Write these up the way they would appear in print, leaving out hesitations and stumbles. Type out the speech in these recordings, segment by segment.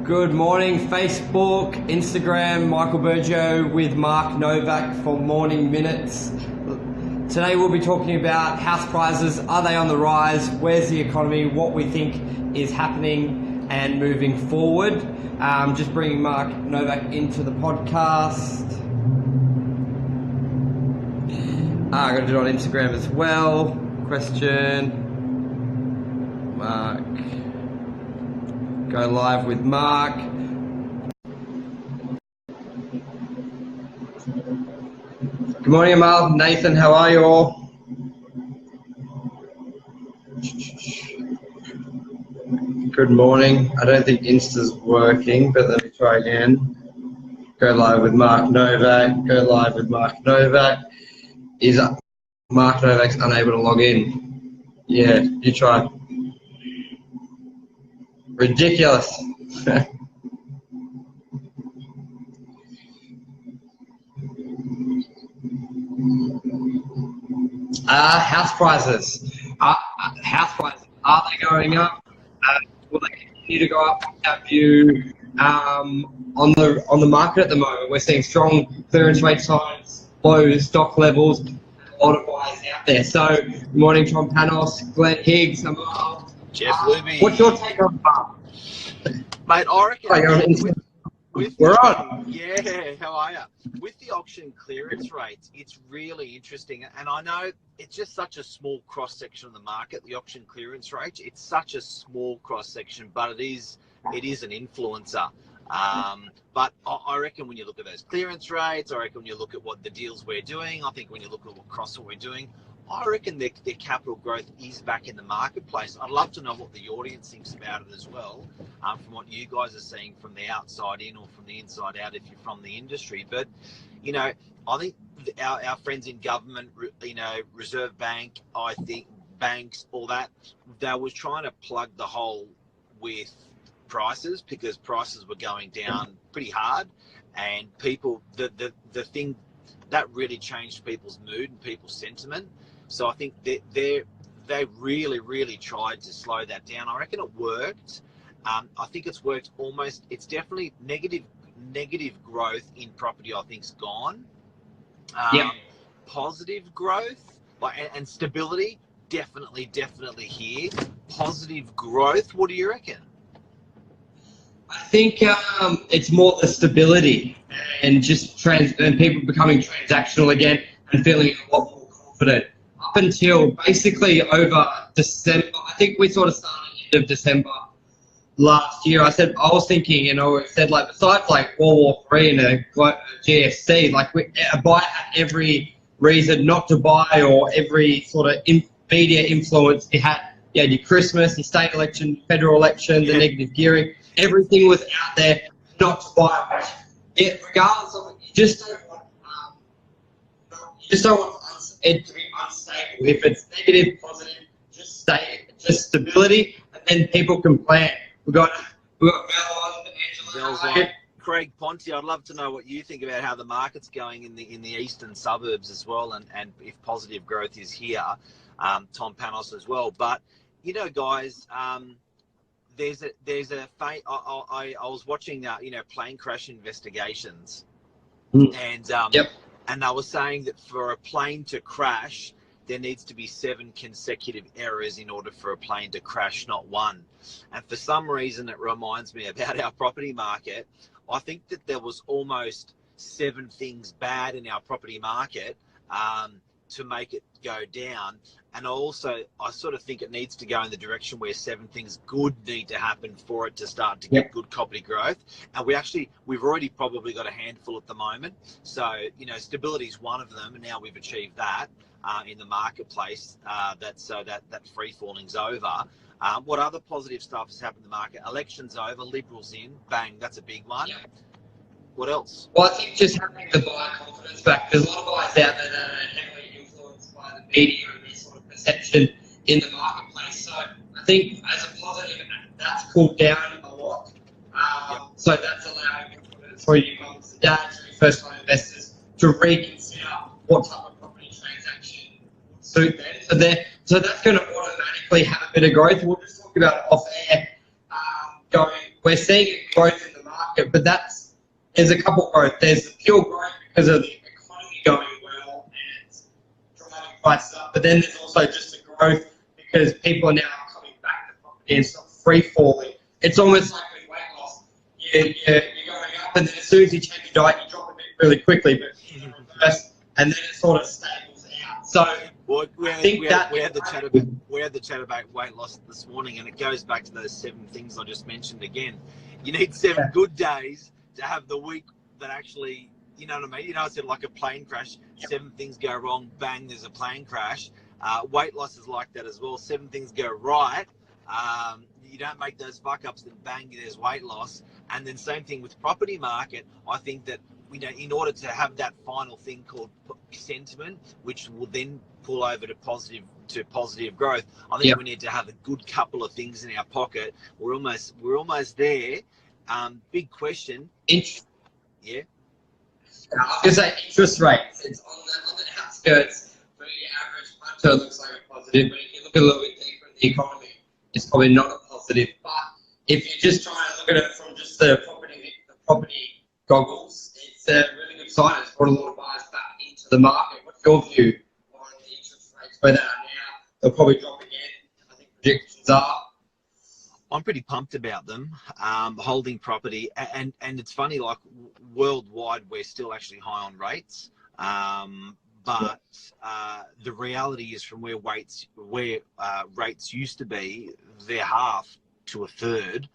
Good morning, Facebook, Instagram, Michael Burgio with Mark Novak for Morning Minutes. Today we'll be talking about house prices. Are they on the rise? Where's the economy? What we think is happening and moving forward. Just bringing Mark Novak into the podcast. I'm going to do it on Instagram as well. Question. Mark. Go live with Mark. Good morning, Amal. Nathan, how are you all? Good morning. I don't think Insta's working, but let me try again. Go live with Mark Novak. Go live with Mark Novak. Mark Novak's unable to log in. Yeah, you try. Ridiculous. House prices. House prices. Are they going up? Will they continue to go up? Have you on the market at the moment? We're seeing strong clearance rate signs, low stock levels, a lot of buyers out there. So, good morning, Tom Panos, Glenn Higgs, Amal. Jeff Luby. What's your take on that? Mate, I reckon we're on. Yeah, how are you? With the auction clearance rates, it's really interesting. And I know it's just such a small cross-section of the market, the auction clearance rate. It's such a small cross-section, but it is an influencer. But I reckon when you look at those clearance rates, I reckon when you look at what the deals we're doing, I think when you look at what we're doing, I reckon their capital growth is back in the marketplace. I'd love to know what the audience thinks about it as well, from what you guys are seeing from the outside in or from the inside out if you're from the industry. But, you know, I think our friends in government, you know, Reserve Bank, I think banks, all that, they was trying to plug the hole with prices because prices were going down pretty hard, and people, the thing that really changed people's mood and people's sentiment. So I think they really tried to slow that down. I reckon it worked. I think it's worked almost. It's definitely negative growth in property. I think's gone. Positive growth and stability definitely here. Positive growth. What do you reckon? I think it's more the stability and just and people becoming transactional again and feeling a lot more confident. Up until basically over December, I think we sort of started end of December last year. I was thinking, and I said, like, besides like World War III and a GFC, like a buyer had every reason not to buy or every sort of media influence. You had your Christmas, your state election, federal election, the negative gearing. Everything was out there not to buy. Yeah, regardless of it, you just don't want it to be unstable. If it's negative, positive, just stability, and then people can plan. We got Mel on, Angela. Craig Ponte, I'd love to know what you think about how the market's going in the eastern suburbs as well, and if positive growth is here. Tom Panos as well, but you know, guys. There's a I was watching plane crash investigations, and they were saying that for a plane to crash, there needs to be 7 consecutive errors in order for a plane to crash, not one. And for some reason, it reminds me about our property market. I think that there was almost 7 things bad in our property market to make it go down. And I sort of think it needs to go in the direction where 7 things good need to happen for it to start to get good property growth. And we've already probably got a handful at the moment. So, you know, stability is one of them. And now we've achieved that in the marketplace. That free falling's over. What other positive stuff has happened in the market? Election's over, Liberals in, bang, that's a big one. What else? Well, I think just having the buyer confidence back. There's a lot of buyers out there that are heavily influenced by the media and this sort of perception in the marketplace. So I think as a positive, that's cooled down a lot. So that's allowing confidence for you mums and dads, your first-time investors, to reconsider what type of property transaction would suit them. So that's going to automatically have a bit of growth. We'll just talk about it off air. going. We're seeing growth in the market, but there's a couple of growth. There's the pure growth because of the economy going well and it's driving prices up. But then there's also just the growth because people are now coming back to property and it's not free falling. It's almost like with weight loss. You're going up, and then as soon as you change your diet, you drop a bit really quickly, but reverse, and then it sort of stables out. So well, we had the chat about weight loss this morning, and it goes back to those 7 things I just mentioned again. You need 7 good days to have the week that actually, you know what I mean? You know, I said like a plane crash, 7 things go wrong, bang, there's a plane crash. Weight loss is like that as well. 7 things go right. You don't make those fuck ups, then bang, there's weight loss. And then same thing with property market. I think that, you know, in order to have that final thing called sentiment, which will then pull over to positive growth, I think we need to have a good couple of things in our pocket. We're almost there. Big question. Yeah. I was say interest rates. It's on the outskirts. For your average punter, it looks like a positive. But if you look a little bit deeper in the economy, it's probably not a positive. But if you're just trying to look at it from just the property goggles, it's a really good sign. It's brought a lot of buyers back into the market. What's your view on the interest rates where they are now? They'll probably drop again. I think predictions are. I'm pretty pumped about them holding property, and it's funny, like worldwide we're still actually high on rates, but the reality is from where rates used to be, they're half to a third,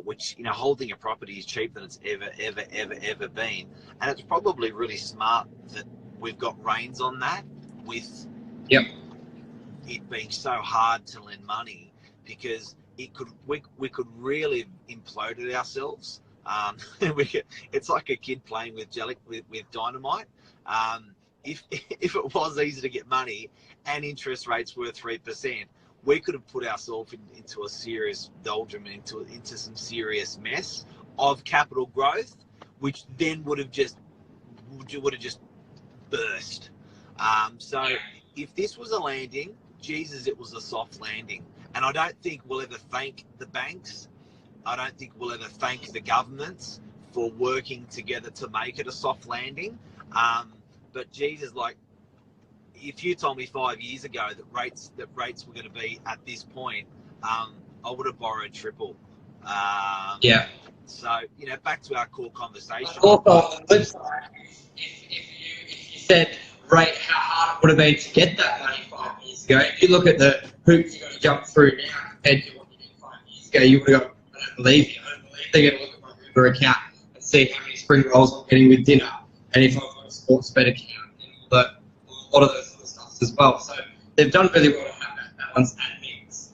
which, you know, holding a property is cheaper than it's ever been, and it's probably really smart that we've got reins on that with it being so hard to lend money, because we could really have imploded ourselves. It's like a kid playing with dynamite. If it was easy to get money and interest rates were 3%, we could have put ourselves into a serious doldrum, into some serious mess of capital growth, which then would have just burst. So if this was a landing, Jesus, it was a soft landing. And I don't think we'll ever thank the banks. I don't think we'll ever thank the governments for working together to make it a soft landing. But Jesus, like, if you told me 5 years ago that rates were going to be at this point, I would have borrowed triple. So, you know, back to our core conversation. Also, on the flip side, if you said how hard it would have been to get that money 5 years ago, if you look at the hoops you've got to jump through now compared to what you did 5 years ago, you would have got, I don't believe they're going to look at my Uber account and see how many spring rolls I'm getting with dinner, and if I've got a sports bet account, and a lot of those sort of stuff as well. So they've done really well to have that balance and mix.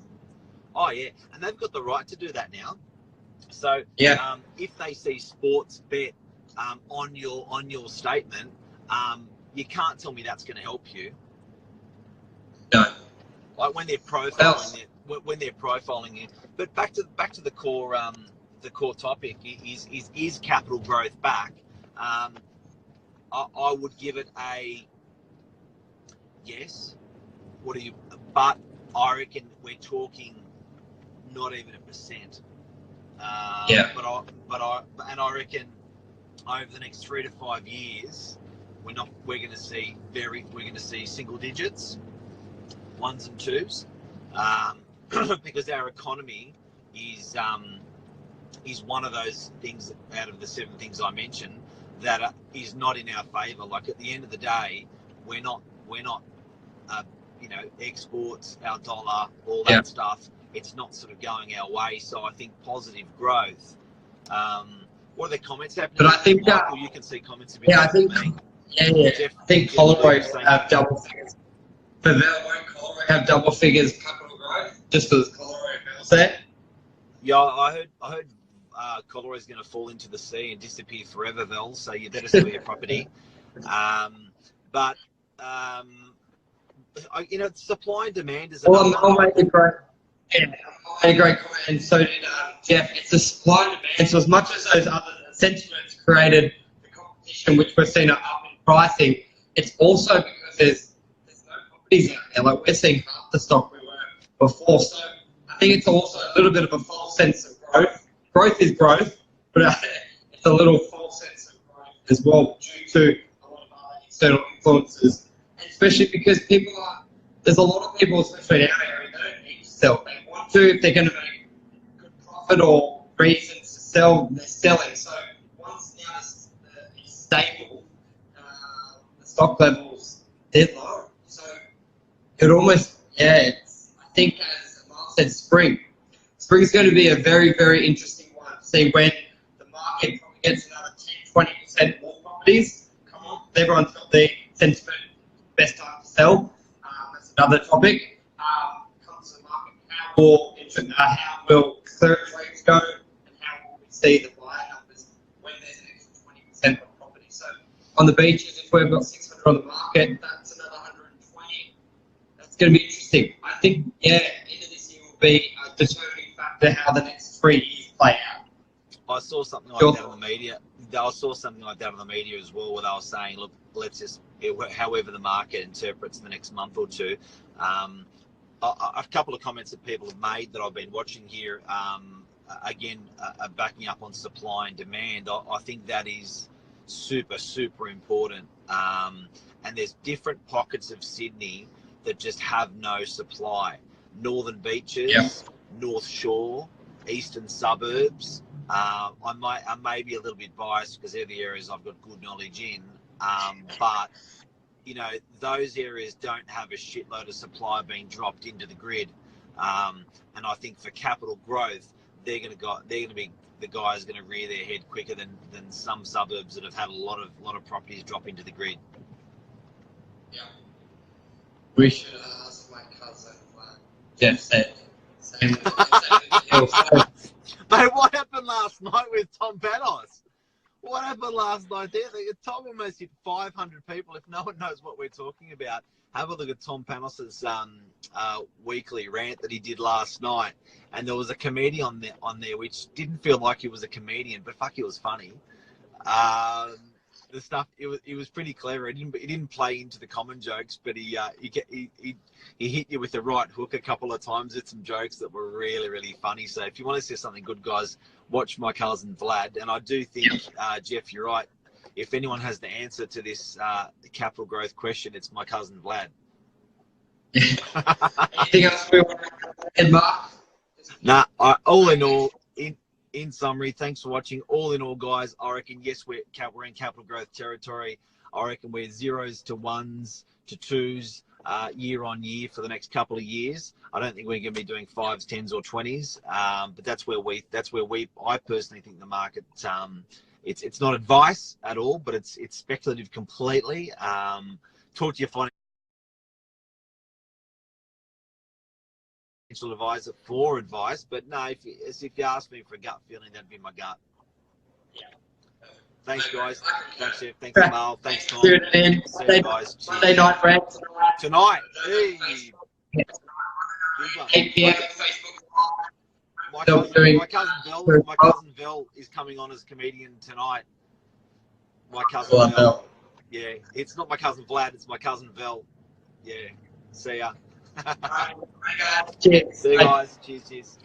Oh yeah, and they've got the right to do that now. So if they see sports bet on your statement, you can't tell me that's going to help you. No. Like when they're profiling it. But back to the core topic is capital growth back. I would give it a yes. But I reckon we're talking not even 1%. But I reckon over the next 3 to 5 years, we're going to see single digits, 1s and 2s, because our economy is one of those things out of the 7 things I mentioned that is not in our favour. Like at the end of the day, we're not you know, exports, our dollar, all that stuff. It's not sort of going our way. So I think positive growth. What are the comments happening? But I think Michael, you can see comments a bit. I think me. Jeff, I think Colorado have double figures. For them, won't Colorado have double figures capital growth? Just because Colorado fails there. Yeah, I heard Colorado's going to fall into the sea and disappear forever, Vel. So you better sell your property. But you know, supply and demand is. Well, I'll make a great comment, and so did Jeff. It's the supply and demand. So as much as those other sentiments created the competition, which we're seeing up in pricing, it's also because there's no properties out there. Like we're seeing half the stock we were before. So I think it's also a little bit of a false sense of growth growth. Growth is growth, but it's a little false sense of growth as well due to a lot of other external influences, and especially because there's a lot of people, especially in our area, that don't need to sell. They want to if they're going to make good profit or reasons to sell, they're selling. So once now it's stable, the stock levels, they're low. So it almost, I think as Mark said, Spring's going to be a very, very interesting one to see when the market probably gets another 10-20% more properties. Come on, everyone's got the sentiment, best time to sell. That's another topic. Comes to the market, how will clearance rates go, and how will we see the buyer numbers when there's an extra 20% on property. So on the beaches, if we've got 600 on the market, that's another 120. That's going to be interesting. I think, end of this year will be a determining factor how the next 3 years play out. I saw something like that on the media. I saw something like that on the media as well, where they were saying, look, let's just, however the market interprets the next month or two. A couple of comments that people have made that I've been watching here, again, backing up on supply and demand. I think that is super, super important. And there's different pockets of Sydney that just have no supply. Northern beaches, North Shore, eastern suburbs. I may be a little bit biased because they're the areas I've got good knowledge in, but you know, those areas don't have a shitload of supply being dropped into the grid, and I think for capital growth, they're going to be the guys going to rear their head quicker than some suburbs that have had a lot of properties drop into the grid. Yeah, we should ask my cousin. Jeff said. Same. Mate, what happened last night with Tom Panos? What happened last night there? Tom almost hit 500 people. If no one knows what we're talking about, have a look at Tom Panos's weekly rant that he did last night. And there was a comedian on there which didn't feel like he was a comedian, but fuck, he was funny. The stuff, it was pretty clever. He didn't play into the common jokes, but he hit you with the right hook a couple of times. It's some jokes that were really, really funny. So if you want to see something good, guys, watch my cousin Vlad. And I do think, Jeff, you're right. If anyone has the answer to this capital growth question, it's my cousin Vlad. Anything else we want to add, Mark? Nah, all in all, in summary, thanks for watching. All in all, guys, I reckon, yes, we're in capital growth territory. I reckon we're 0s to 1s to 2s year on year for the next couple of years. I don't think we're going to be doing 5s, 10s, or 20s. But that's where I personally think the market. It's not advice at all, but it's speculative completely. Talk to your financial advisor for advice, but no, if you ask me for a gut feeling, that'd be my gut. Yeah. Thanks, guys. Thanks, Jeff. Thanks, Mal. Thanks, Tom. See you guys. Monday night rants tonight. Hey. 8 p.m. My cousin Vel is coming on as comedian tonight. My cousin Vel. Yeah, it's not my cousin Vlad. It's my cousin Vel. Yeah. See ya. Cheers. See you guys. Cheers.